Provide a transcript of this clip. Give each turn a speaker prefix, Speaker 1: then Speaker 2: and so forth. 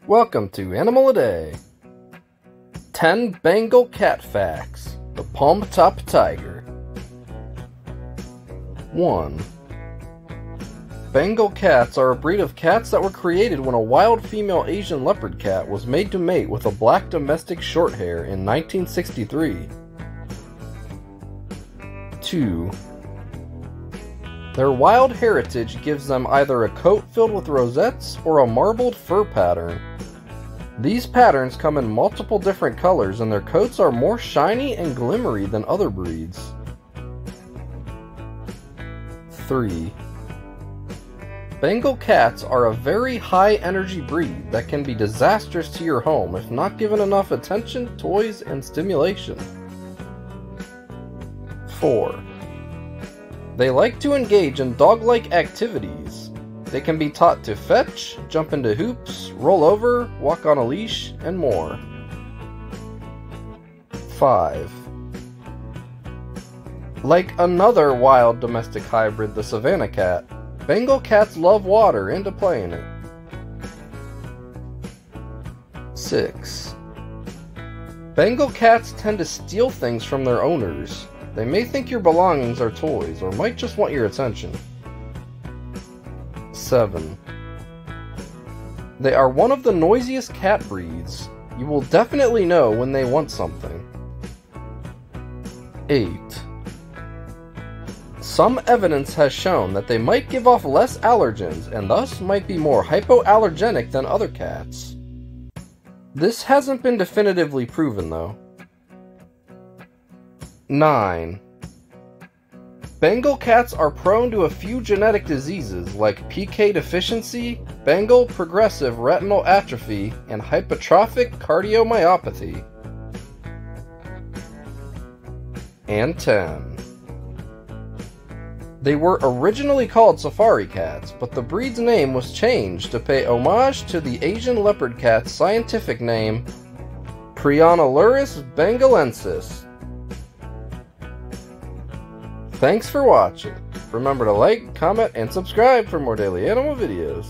Speaker 1: Welcome to Animal a Day. 10 Bengal Cat Facts. The Palm-Top Tiger. 1. Bengal cats are a breed of cats that were created when a wild female Asian leopard cat was made to mate with a black domestic shorthair in 1963. 2. Their wild heritage gives them either a coat filled with rosettes or a marbled fur pattern. These patterns come in multiple different colors, and their coats are more shiny and glimmery than other breeds. 3. Bengal cats are a very high-energy breed that can be disastrous to your home if not given enough attention, toys, and stimulation. 4. They like to engage in dog-like activities. They can be taught to fetch, jump into hoops, roll over, walk on a leash, and more. 5. Like another wild domestic hybrid, the Savannah cat, Bengal cats love water and to play in it. 6. Bengal cats tend to steal things from their owners. They may think your belongings are toys, or might just want your attention. 7. They are one of the noisiest cat breeds. You will definitely know when they want something. 8. Some evidence has shown that they might give off less allergens, and thus might be more hypoallergenic than other cats. This hasn't been definitively proven, though. 9. Bengal cats are prone to a few genetic diseases like PK deficiency, Bengal progressive retinal atrophy, and hypertrophic cardiomyopathy. And 10. They were originally called safari cats, but the breed's name was changed to pay homage to the Asian leopard cat's scientific name, Prionaluris bengalensis. Thanks for watching. Remember to like, comment, and subscribe for more daily animal videos.